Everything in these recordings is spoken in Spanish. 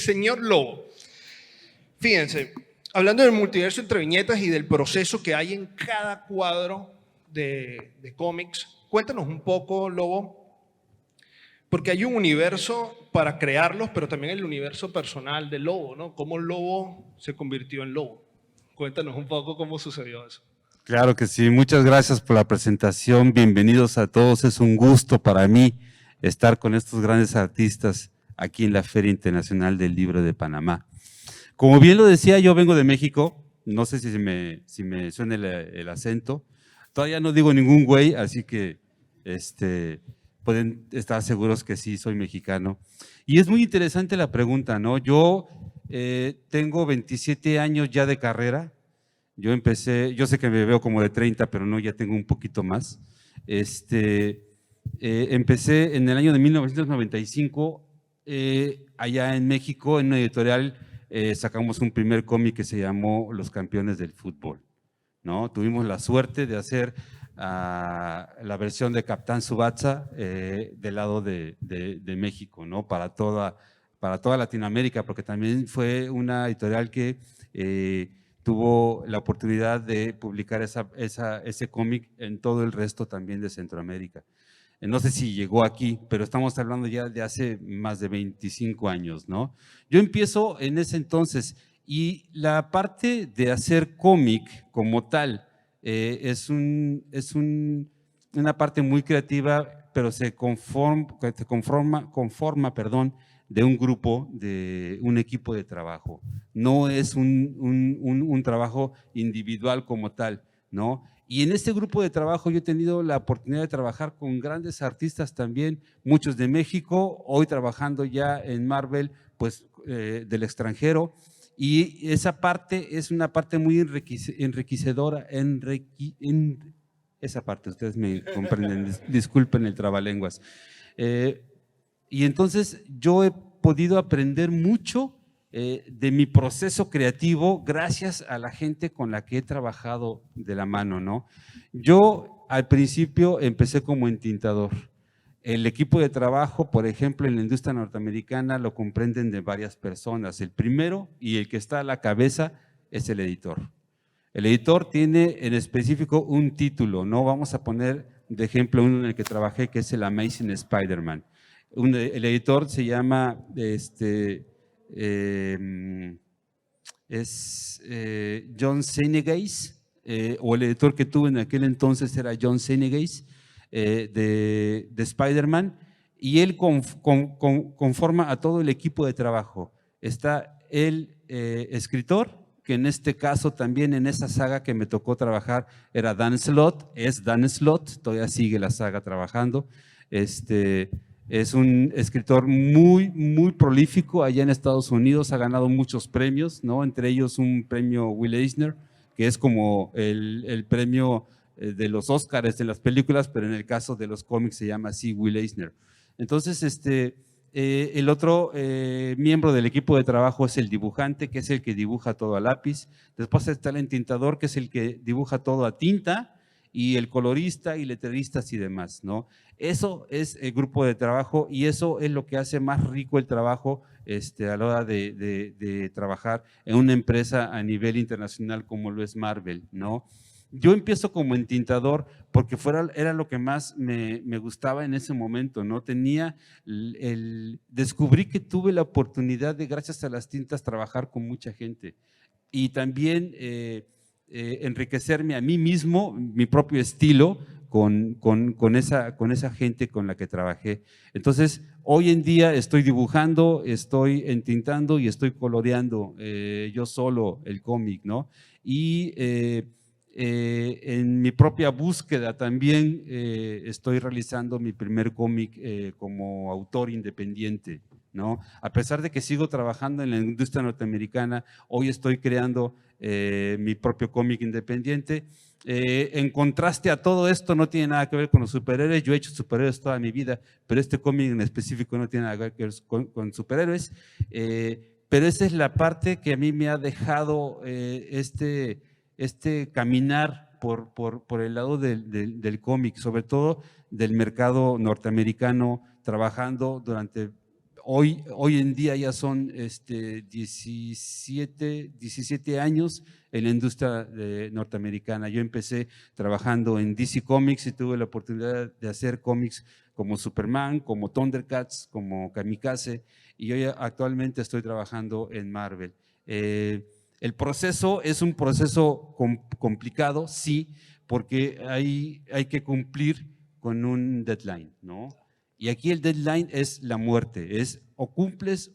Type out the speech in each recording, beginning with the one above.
señor Lobo, fíjense, hablando del multiverso entre viñetas y del proceso que hay en cada cuadro de cómics, cuéntanos un poco, Lobo, porque hay un universo para crearlos, pero también el universo personal de Lobo, ¿no? ¿Cómo Lobo se convirtió en Lobo? Cuéntanos un poco cómo sucedió eso. Claro que sí, muchas gracias por la presentación, bienvenidos a todos, es un gusto para mí estar con estos grandes artistas aquí en la Feria Internacional del Libro de Panamá. Como bien lo decía, yo vengo de México, no sé si me suena el acento, todavía no digo ningún güey, así que pueden estar seguros que sí, soy mexicano. Y es muy interesante la pregunta, ¿no? Yo tengo 27 años ya de carrera. Yo empecé, yo sé que me veo como de 30, pero no, ya tengo un poquito más. Empecé en el año de 1995, allá en México, en una editorial, sacamos un primer cómic que se llamó Los Campeones del Fútbol, ¿no? Tuvimos la suerte de hacer la versión de Capitán Tsubasa del lado de México, ¿no? Para toda Latinoamérica, porque también fue una editorial que tuvo la oportunidad de publicar ese cómic en todo el resto también de Centroamérica. No sé si llegó aquí, pero estamos hablando ya de hace más de 25 años, ¿no? Yo empiezo en ese entonces y la parte de hacer cómic como tal es una parte muy creativa, pero se conforma, de un grupo, de un equipo de trabajo. No es un trabajo individual como tal, ¿no? Y en este grupo de trabajo yo he tenido la oportunidad de trabajar con grandes artistas también, muchos de México, hoy trabajando ya en Marvel, pues del extranjero. Y esa parte es una parte muy enriquecedora, esa parte, ustedes me comprenden, disculpen el trabalenguas. Y entonces yo he podido aprender mucho de mi proceso creativo gracias a la gente con la que he trabajado de la mano, ¿no? Yo al principio empecé como entintador. El equipo de trabajo, por ejemplo, en la industria norteamericana lo comprenden de varias personas. El primero y el que está a la cabeza es el editor. El editor tiene en específico un título, ¿no? Vamos a poner de ejemplo uno en el que trabajé, que es el Amazing Spider-Man. El editor se llama John Senegace, o el editor que tuve en aquel entonces era John Senegace, de Spider-Man, y él conforma a todo el equipo de trabajo. Está el escritor, que en este caso también en esa saga que me tocó trabajar era Dan Slott, es Dan Slott, todavía sigue la saga trabajando. Es un escritor muy prolífico allá en Estados Unidos, ha ganado muchos premios, ¿no? Entre ellos un premio Will Eisner, que es como el premio de los Óscars de las películas, pero en el caso de los cómics se llama así Will Eisner. Entonces, el otro miembro del equipo de trabajo es el dibujante, que es el que dibuja todo a lápiz. Después está el entintador, que es el que dibuja todo a tinta, y el colorista y letreristas y demás, ¿no? Eso es el grupo de trabajo y eso es lo que hace más rico el trabajo a la hora de trabajar en una empresa a nivel internacional como lo es Marvel, ¿no? Yo empiezo como entintador porque era lo que más me gustaba en ese momento, ¿no? Descubrí que tuve la oportunidad de, gracias a las tintas, trabajar con mucha gente y también enriquecerme a mí mismo, mi propio estilo, con esa gente con la que trabajé. Entonces, hoy en día estoy dibujando, estoy entintando y estoy coloreando yo solo el cómic, ¿no? Y en mi propia búsqueda también estoy realizando mi primer cómic como autor independiente, ¿no? A pesar de que sigo trabajando en la industria norteamericana, hoy estoy creando mi propio cómic independiente. En contraste a todo esto, no tiene nada que ver con los superhéroes. Yo he hecho superhéroes toda mi vida, pero este cómic en específico no tiene nada que ver con superhéroes. Pero esa es la parte que a mí me ha dejado caminar por el lado del cómic, sobre todo del mercado norteamericano, trabajando durante hoy en día ya son 17 años en la industria norteamericana. Yo empecé trabajando en DC Comics y tuve la oportunidad de hacer cómics como Superman, como Thundercats, como Kamikaze, y hoy actualmente estoy trabajando en Marvel. El proceso es un proceso complicado, sí, porque hay que cumplir con un deadline, ¿no? Y aquí el deadline es la muerte, es o cumples,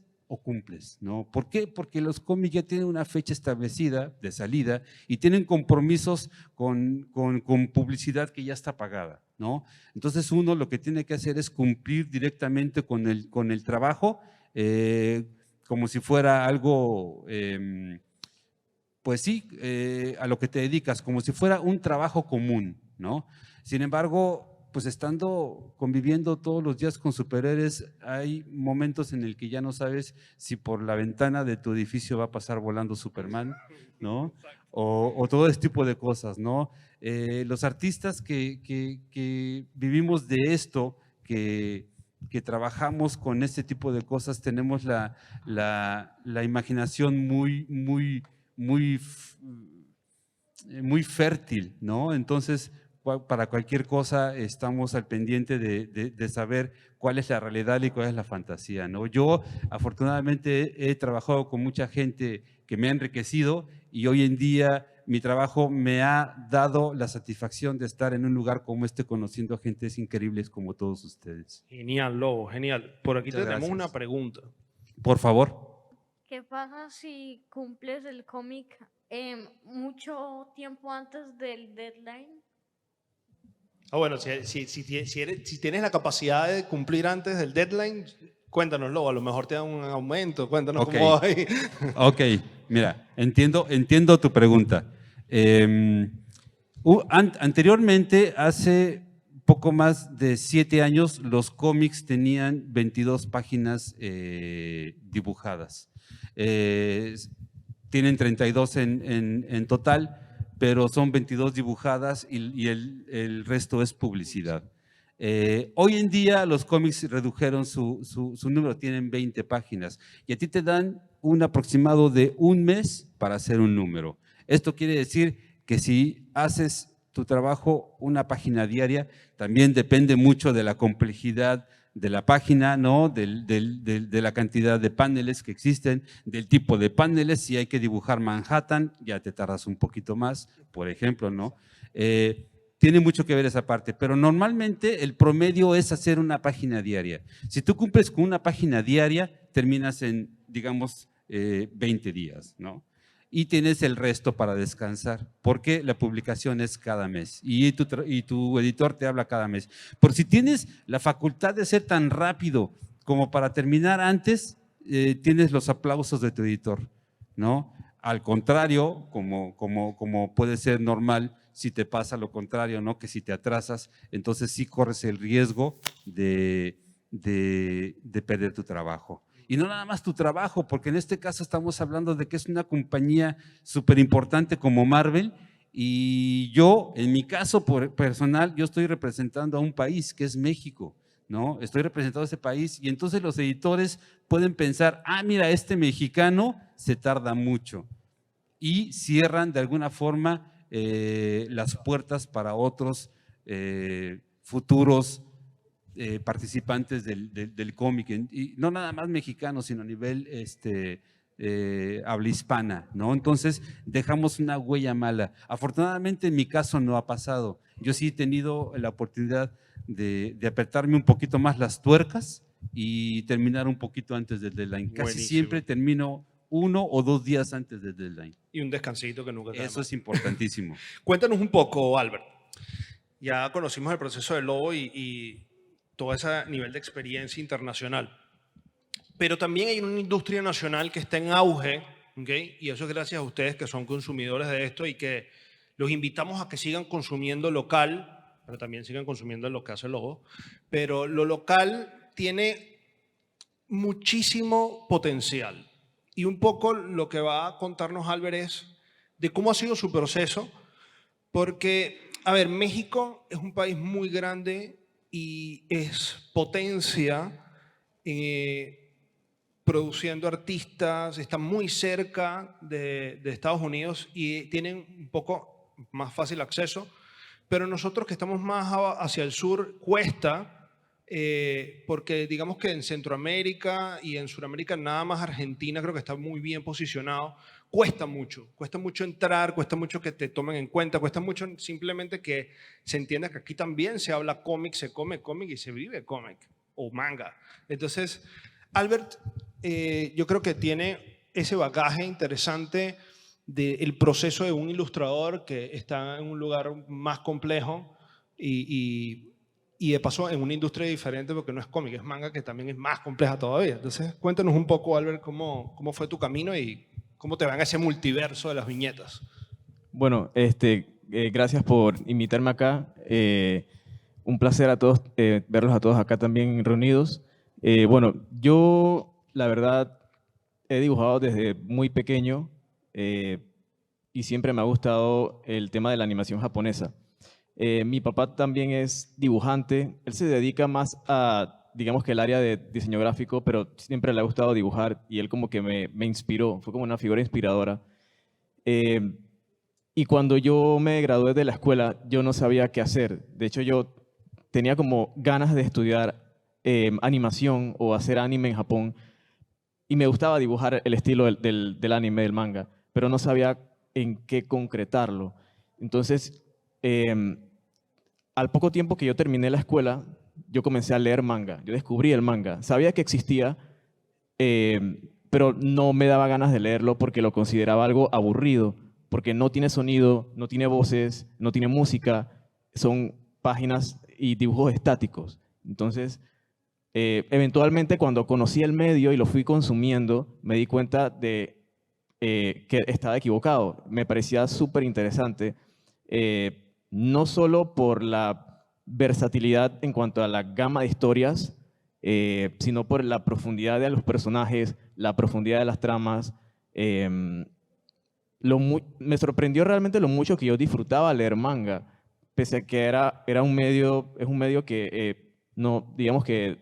¿no? ¿Por qué? Porque los cómics ya tienen una fecha establecida de salida y tienen compromisos con publicidad que ya está pagada, ¿no? Entonces uno lo que tiene que hacer es cumplir directamente con el trabajo, como si fuera algo, pues sí, a lo que te dedicas, como si fuera un trabajo común, ¿no? Sin embargo, pues conviviendo todos los días con superhéroes, hay momentos en el que ya no sabes si por la ventana de tu edificio va a pasar volando Superman, ¿no? O todo este tipo de cosas, ¿no? Los artistas que vivimos de esto, que trabajamos con este tipo de cosas, tenemos la imaginación muy fértil, ¿no? Entonces, para cualquier cosa estamos al pendiente de saber cuál es la realidad y cuál es la fantasía, ¿no? Yo afortunadamente he trabajado con mucha gente que me ha enriquecido y hoy en día mi trabajo me ha dado la satisfacción de estar en un lugar como este conociendo a gentes increíbles como todos ustedes. Genial, Lobo, genial. Por aquí Muchas tenemos gracias. una pregunta. Por favor. ¿Qué pasa si cumples el cómic mucho tiempo antes del deadline? Bueno, si tienes la capacidad de cumplir antes del deadline, cuéntanos, Lobo, a lo mejor te dan un aumento, cuéntanos Ok. cómo va ahí. Ok, mira, entiendo tu pregunta. Anteriormente, hace poco más de 7 años, los cómics tenían 22 páginas dibujadas. Tienen 32 en total, pero son 22 dibujadas y el resto es publicidad. Hoy en día los cómics redujeron su número, tienen 20 páginas y a ti te dan un aproximado de un mes para hacer un número. Esto quiere decir que si haces tu trabajo una página diaria, también depende mucho de la complejidad de la página, ¿no? De la cantidad de paneles que existen, del tipo de paneles. Si hay que dibujar Manhattan, ya te tardas un poquito más, por ejemplo, ¿no? Tiene mucho que ver esa parte, pero normalmente el promedio es hacer una página diaria. Si tú cumples con una página diaria, terminas en, digamos, 20 días, ¿no? Y tienes el resto para descansar, porque la publicación es cada mes y tu editor te habla cada mes. Por si tienes la facultad de ser tan rápido como para terminar antes, tienes los aplausos de tu editor, ¿no? Al contrario, como puede ser normal, si te pasa lo contrario, ¿no? Que si te atrasas, entonces sí corres el riesgo de perder tu trabajo. Y no nada más tu trabajo, porque en este caso estamos hablando de que es una compañía súper importante como Marvel y yo, en mi caso personal, yo estoy representando a un país que es México, ¿no? Estoy representando a ese país y entonces los editores pueden pensar, mira, este mexicano se tarda mucho y cierran de alguna forma las puertas para otros futuros participantes del cómic, y no nada más mexicanos, sino a nivel habla hispana, ¿no? Entonces dejamos una huella mala. Afortunadamente en mi caso no ha pasado. Yo sí he tenido la oportunidad de apretarme un poquito más las tuercas y terminar un poquito antes del deadline. Casi Buenísimo. siempre termino 1 o 2 días antes del deadline. Y un descansito que nunca te da Eso mal. es importantísimo. Cuéntanos un poco, Albert. Ya conocimos el proceso del Lobo y todo ese nivel de experiencia internacional. Pero también hay una industria nacional que está en auge, ¿ok? Y eso es gracias a ustedes que son consumidores de esto y que los invitamos a que sigan consumiendo local, pero también sigan consumiendo lo que hace el Lobo. Pero lo local tiene muchísimo potencial. Y un poco lo que va a contarnos Albert es de cómo ha sido su proceso, porque, a ver, México es un país muy grande y es potencia produciendo artistas, están muy cerca de Estados Unidos y tienen un poco más fácil acceso, pero nosotros que estamos más hacia el sur cuesta, porque digamos que en Centroamérica y en Sudamérica, nada más Argentina creo que está muy bien posicionado, cuesta mucho entrar, cuesta mucho que te tomen en cuenta, cuesta mucho simplemente que se entienda que aquí también se habla cómic, se come cómic y se vive cómic o manga. Entonces, Albert, yo creo que tiene ese bagaje interesante del proceso de un ilustrador que está en un lugar más complejo y de paso en una industria diferente porque no es cómic, es manga que también es más compleja todavía. Entonces, cuéntanos un poco, Albert, cómo fue tu camino y cómo te va en ese multiverso de las viñetas. Bueno, gracias por invitarme acá. Un placer a todos, verlos a todos acá también reunidos. Bueno, yo la verdad he dibujado desde muy pequeño y siempre me ha gustado el tema de la animación japonesa. Mi papá también es dibujante. Él se dedica más a, digamos que el área de diseño gráfico, pero siempre le ha gustado dibujar y él como que me inspiró, fue como una figura inspiradora. Y cuando yo me gradué de la escuela, yo no sabía qué hacer. De hecho, yo tenía como ganas de estudiar animación o hacer anime en Japón y me gustaba dibujar el estilo del anime, del manga, pero no sabía en qué concretarlo. Entonces, al poco tiempo que yo terminé la escuela, yo comencé a leer manga. Yo descubrí el manga. Sabía que existía, pero no me daba ganas de leerlo porque lo consideraba algo aburrido, porque no tiene sonido, no tiene voces, no tiene música, son páginas y dibujos estáticos. Entonces, eventualmente cuando conocí el medio y lo fui consumiendo, me di cuenta de que estaba equivocado. Me parecía súper interesante, no solo por la versatilidad en cuanto a la gama de historias, sino por la profundidad de los personajes, la profundidad de las tramas. Me sorprendió realmente lo mucho que yo disfrutaba leer manga, pese a que es un medio que no, digamos que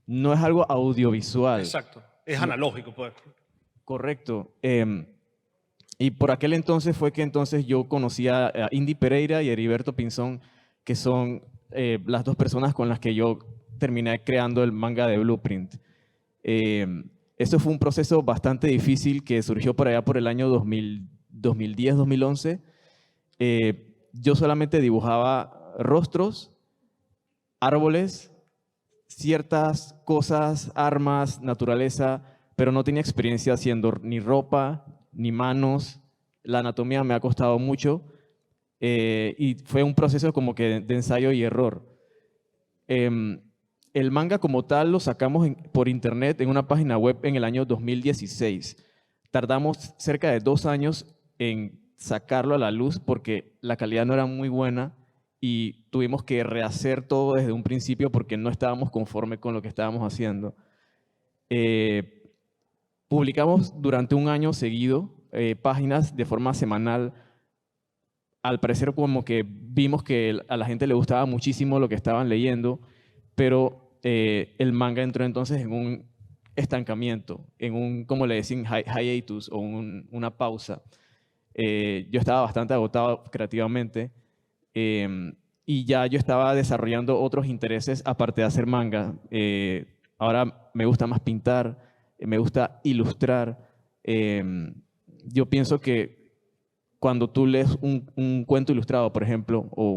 no es algo audiovisual. Exacto, es analógico, pues. Correcto. Y por aquel entonces fue que entonces yo conocí a Indy Pereira y Heriberto Pinzón, que son las dos personas con las que yo terminé creando el manga de Blueprint. Esto fue un proceso bastante difícil que surgió por allá por el año 2010, 2011. Yo solamente dibujaba rostros, árboles, ciertas cosas, armas, naturaleza, pero no tenía experiencia haciendo ni ropa, ni manos. La anatomía me ha costado mucho y fue un proceso como que de ensayo y error. El manga como tal lo sacamos por internet en una página web en el año 2016. Tardamos cerca de 2 años en sacarlo a la luz porque la calidad no era muy buena y tuvimos que rehacer todo desde un principio porque no estábamos conformes con lo que estábamos haciendo. Publicamos durante 1 año seguido páginas de forma semanal. Al parecer como que vimos que a la gente le gustaba muchísimo lo que estaban leyendo, pero el manga entró entonces en un estancamiento, en un, como le decían, hiatus o una pausa. Yo estaba bastante agotado creativamente y ya yo estaba desarrollando otros intereses aparte de hacer manga. Ahora me gusta más pintar, me gusta ilustrar. Yo pienso que cuando tú lees un cuento ilustrado, por ejemplo, o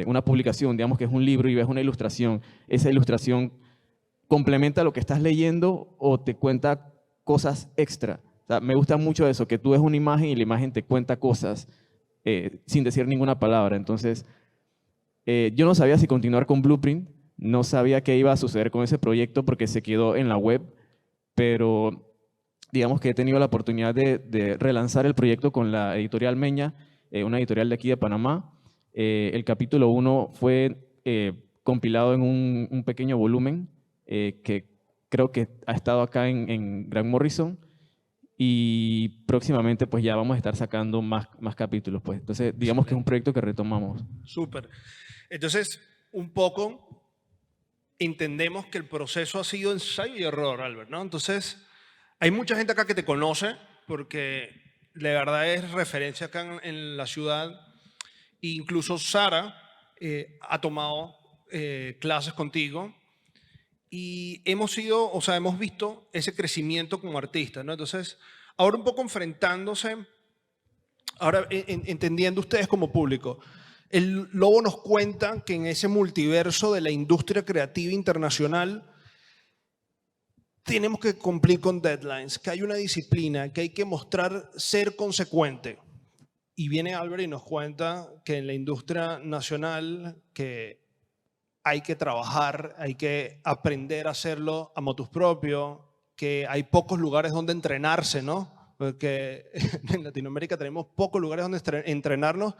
una publicación, digamos que es un libro y ves una ilustración, esa ilustración complementa lo que estás leyendo o te cuenta cosas extra. O sea, me gusta mucho eso, que tú ves una imagen y la imagen te cuenta cosas sin decir ninguna palabra. Entonces, yo no sabía si continuar con Blueprint, no sabía qué iba a suceder con ese proyecto porque se quedó en la web, pero digamos que he tenido la oportunidad de relanzar el proyecto con la editorial Meña, una editorial de aquí de Panamá. El capítulo 1 fue compilado en un pequeño volumen que creo que ha estado acá en Grant Morrison y próximamente pues ya vamos a estar sacando más capítulos. Pues. Entonces digamos que es un proyecto que retomamos. Súper. Entonces, un poco entendemos que el proceso ha sido ensayo y error, Albert, ¿no? Entonces, hay mucha gente acá que te conoce porque de verdad es referencia acá en la ciudad. E incluso Sara ha tomado clases contigo y hemos visto ese crecimiento como artista, ¿no? Entonces, ahora un poco enfrentándose, ahora entendiendo ustedes como público, el Lobo nos cuenta que en ese multiverso de la industria creativa internacional tenemos que cumplir con deadlines, que hay una disciplina, que hay que mostrar ser consecuente. Y viene Albert y nos cuenta que en la industria nacional que hay que trabajar, hay que aprender a hacerlo a motus propio, que hay pocos lugares donde entrenarse, ¿no? Porque en Latinoamérica tenemos pocos lugares donde entrenarnos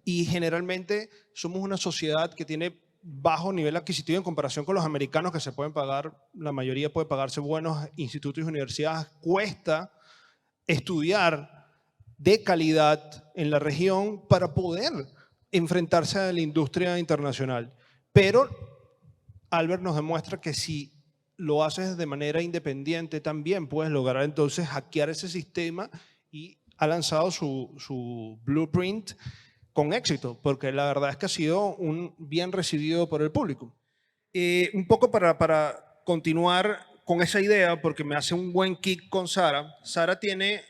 y generalmente somos una sociedad que tiene bajo nivel adquisitivo en comparación con los americanos que se pueden pagar, la mayoría puede pagarse buenos institutos y universidades. Cuesta estudiar de calidad en la región para poder enfrentarse a la industria internacional. Pero Albert nos demuestra que si lo haces de manera independiente también puedes lograr entonces hackear ese sistema y ha lanzado su blueprint con éxito, porque la verdad es que ha sido bien recibido por el público. Un poco para continuar con esa idea, porque me hace un buen kick con Sara. Sara tiene,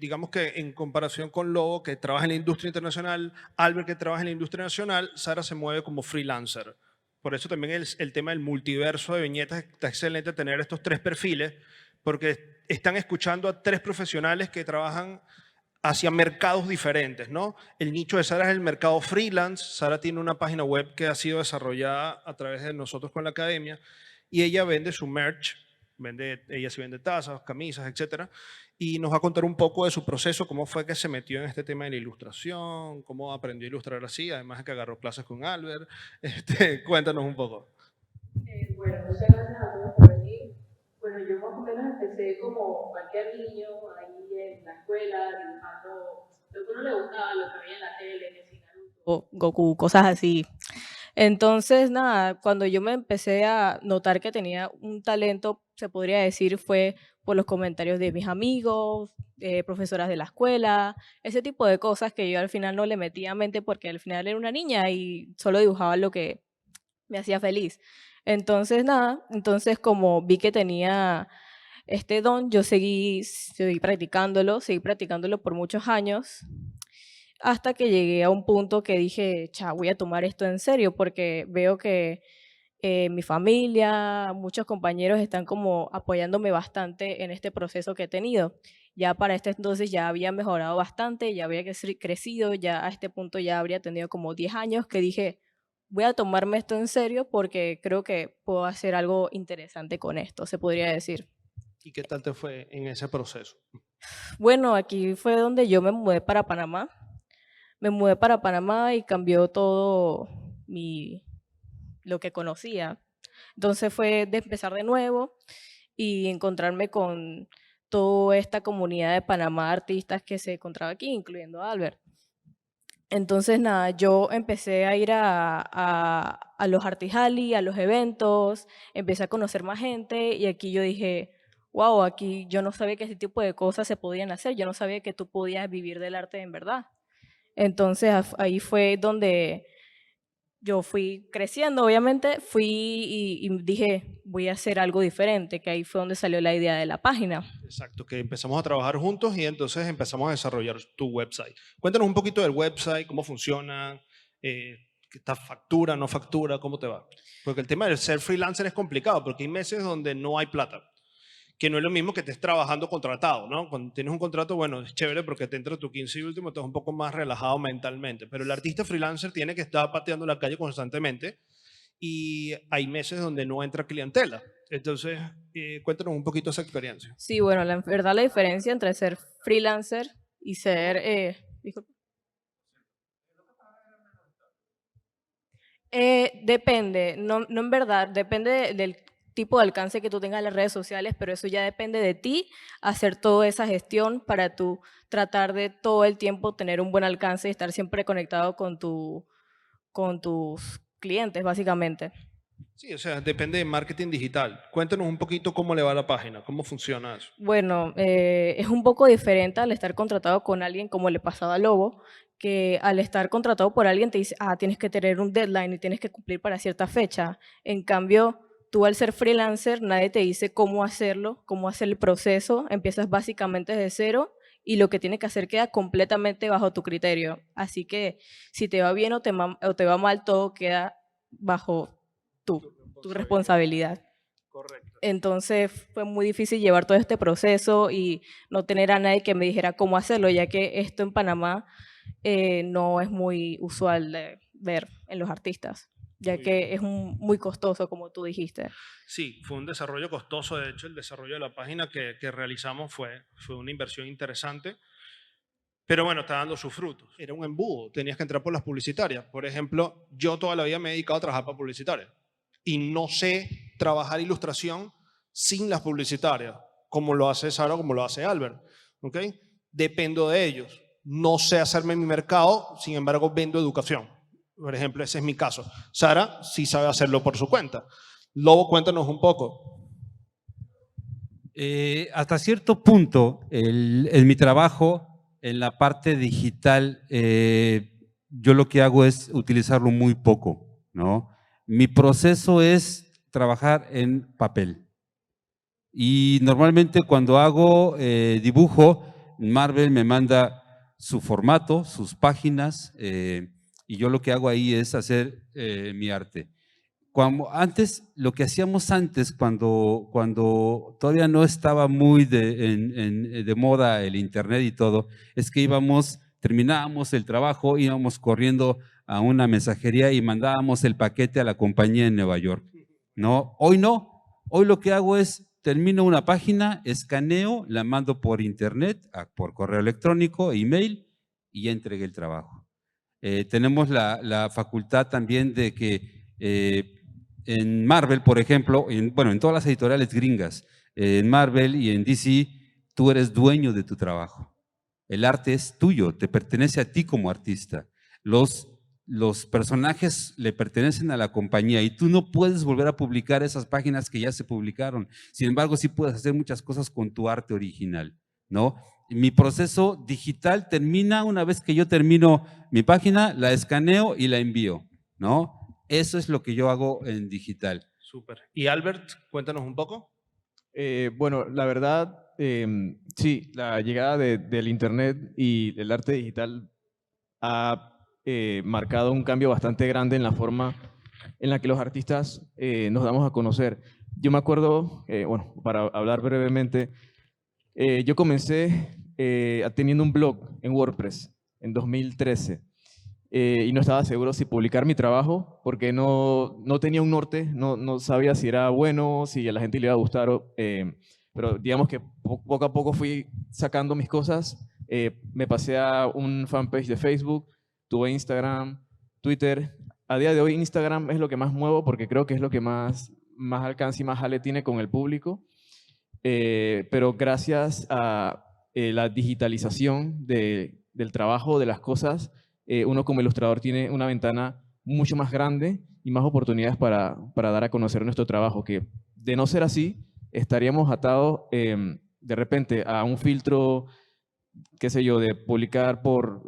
digamos que en comparación con Lobo, que trabaja en la industria internacional, Albert, que trabaja en la industria nacional, Sara se mueve como freelancer. Por eso también el tema del multiverso de viñetas está excelente tener estos tres perfiles, porque están escuchando a tres profesionales que trabajan hacia mercados diferentes, ¿no? El nicho de Sara es el mercado freelance. Sara tiene una página web que ha sido desarrollada a través de nosotros con la academia y ella vende su merch, ella se vende tazas, camisas, etcétera, y nos va a contar un poco de su proceso, cómo fue que se metió en este tema de la ilustración, cómo aprendió a ilustrar así, además de que agarró clases con Albert. Cuéntanos un poco. Bueno, muchas gracias a todos por venir. Bueno, yo más o menos empecé como cualquier niño ahí en la escuela, dibujando lo que uno le gustaba, lo que veía en la tele, que si Naruto, Goku, cosas así. Entonces, nada, cuando yo me empecé a notar que tenía un talento, se podría decir, fue por los comentarios de mis amigos, profesoras de la escuela, ese tipo de cosas que yo al final no le metía a mente porque al final era una niña y solo dibujaba lo que me hacía feliz. Entonces, nada, entonces como vi que tenía este don, yo seguí practicándolo por muchos años, hasta que llegué a un punto que dije, voy a tomar esto en serio, porque veo que mi familia, muchos compañeros están como apoyándome bastante en este proceso que he tenido. Ya para este entonces ya había mejorado bastante, ya había crecido, ya a este punto ya habría tenido como 10 años que dije, voy a tomarme esto en serio porque creo que puedo hacer algo interesante con esto, se podría decir. ¿Y qué tal te fue en ese proceso? Bueno, aquí fue donde yo me mudé para Panamá. Me mudé para Panamá y cambió todo lo que conocía. Entonces fue de empezar de nuevo y encontrarme con toda esta comunidad de Panamá, artistas que se encontraba aquí, incluyendo a Albert. Entonces, nada, yo empecé a ir a los Artijali, a los eventos, empecé a conocer más gente y aquí yo dije, wow, aquí yo no sabía que ese tipo de cosas se podían hacer, yo no sabía que tú podías vivir del arte en verdad. Entonces, ahí fue donde yo fui creciendo, obviamente, y dije, voy a hacer algo diferente, que ahí fue donde salió la idea de la página. Exacto, que empezamos a trabajar juntos y entonces empezamos a desarrollar tu website. Cuéntanos un poquito del website, cómo funciona, ¿esta factura, no factura, cómo te va? Porque el tema del ser freelancer es complicado, porque hay meses donde no hay plata, que no es lo mismo que estés trabajando contratado, ¿no? Cuando tienes un contrato, bueno, es chévere porque te entra tu 15 y último, estás un poco más relajado mentalmente, pero el artista freelancer tiene que estar pateando la calle constantemente y hay meses donde no entra clientela. Entonces, cuéntanos un poquito esa experiencia. Sí, bueno, la verdad la diferencia entre ser freelancer y ser... disculpa. Depende, no en verdad, depende del tipo de alcance que tú tengas en las redes sociales, pero eso ya depende de ti, hacer toda esa gestión para tú tratar de todo el tiempo tener un buen alcance y estar siempre conectado con tus clientes, básicamente. Sí, o sea, depende de marketing digital. Cuéntanos un poquito cómo le va a la página, cómo funciona eso. Bueno, es un poco diferente al estar contratado con alguien, como le pasaba a Lobo, que al estar contratado por alguien te dice, tienes que tener un deadline y tienes que cumplir para cierta fecha. En cambio, tú al ser freelancer, nadie te dice cómo hacerlo, cómo hacer el proceso. Empiezas básicamente desde cero y lo que tienes que hacer queda completamente bajo tu criterio. Así que si te va bien o te va mal, todo queda bajo tu responsabilidad. Correcto. Entonces fue muy difícil llevar todo este proceso y no tener a nadie que me dijera cómo hacerlo, ya que esto en Panamá no es muy usual de ver en los artistas, ya Muy que bien. es muy costoso, como tú dijiste. Sí, fue un desarrollo costoso. De hecho, el desarrollo de la página que realizamos fue una inversión interesante. Pero bueno, está dando sus frutos. Era un embudo, tenías que entrar por las publicitarias. Por ejemplo, yo toda la vida me he dedicado a trabajar para publicitarias y no sé trabajar ilustración sin las publicitarias, como lo hace Sara, como lo hace Albert. ¿Ok? Dependo de ellos. No sé hacerme mi mercado, sin embargo, vendo educación. Por ejemplo, ese es mi caso. Sara sí sabe hacerlo por su cuenta. Lobo, cuéntanos un poco. Hasta cierto punto, en mi trabajo, en la parte digital, yo lo que hago es utilizarlo muy poco, ¿no? Mi proceso es trabajar en papel. Y normalmente cuando hago dibujo, Marvel me manda su formato, sus páginas, y yo lo que hago ahí es hacer mi arte. Lo que hacíamos antes, cuando todavía no estaba muy de moda el internet y todo, es que terminábamos el trabajo, íbamos corriendo a una mensajería y mandábamos el paquete a la compañía en Nueva York. No, hoy lo que hago es termino una página, escaneo, la mando por internet, por correo electrónico, email y ya entregué el trabajo. Tenemos la facultad también de que en Marvel, por ejemplo, en todas las editoriales gringas, en Marvel y en DC, tú eres dueño de tu trabajo. El arte es tuyo, te pertenece a ti como artista. Los personajes le pertenecen a la compañía y tú no puedes volver a publicar esas páginas que ya se publicaron. Sin embargo, sí puedes hacer muchas cosas con tu arte original, ¿no? Mi proceso digital termina una vez que yo termino mi página, la escaneo y la envío, ¿no? Eso es lo que yo hago en digital. Súper. Y Albert, cuéntanos un poco. Bueno, la verdad, sí, la llegada del Internet y el arte digital ha marcado un cambio bastante grande en la forma en la que los artistas nos damos a conocer. Yo me acuerdo, bueno, para hablar brevemente, yo comencé teniendo un blog en WordPress en 2013 y no estaba seguro si publicar mi trabajo porque no tenía un norte, no sabía si era bueno, si a la gente le iba a gustar, pero digamos que poco a poco fui sacando mis cosas, me pasé a un fanpage de Facebook, tuve Instagram, Twitter. A día de hoy Instagram es lo que más muevo porque creo que es lo que más alcance y más jale tiene con el público. Pero gracias a la digitalización del trabajo, de las cosas, uno como ilustrador tiene una ventana mucho más grande y más oportunidades para dar a conocer nuestro trabajo, que de no ser así, estaríamos atados de repente a un filtro, qué sé yo, de publicar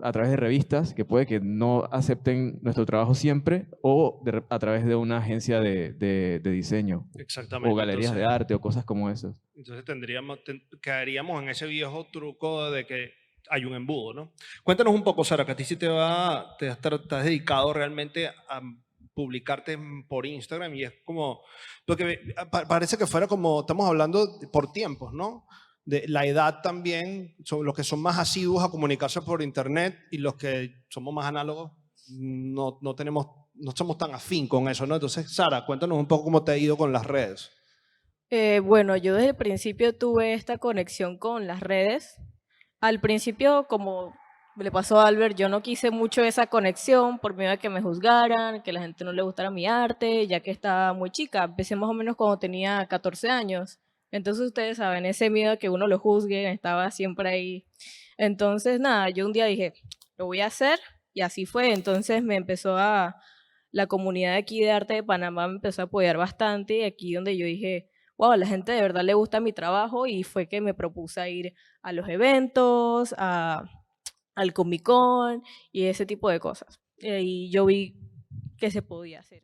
a través de revistas, que puede que no acepten nuestro trabajo siempre, o a través de una agencia de diseño, Exactamente. o galerías Entonces, de arte, o cosas como esas. entonces quedaríamos en ese viejo truco de que hay un embudo, ¿no? Cuéntanos un poco, Sara, que a ti sí te has dedicado realmente a publicarte por Instagram y es como, porque parece que fuera como, estamos hablando por tiempos, ¿no? De la edad también, son los que son más asiduos a comunicarse por internet y los que somos más análogos, no somos tan afín con eso, ¿no? Entonces, Sara, cuéntanos un poco cómo te ha ido con las redes. Bueno, yo desde el principio tuve esta conexión con las redes. Al principio, como le pasó a Albert, yo no quise mucho esa conexión por miedo a que me juzgaran, que la gente no le gustara mi arte, ya que estaba muy chica. Empecé más o menos cuando tenía 14 años. Entonces ustedes saben, ese miedo a que uno lo juzgue estaba siempre ahí. Entonces, nada, yo un día dije, lo voy a hacer y así fue. Entonces me empezó la comunidad de aquí de arte de Panamá me empezó a apoyar bastante y aquí donde yo dije, wow, a la gente de verdad le gusta mi trabajo y fue que me propuse a ir a los eventos, al Comic Con y ese tipo de cosas. Y yo vi que se podía hacer.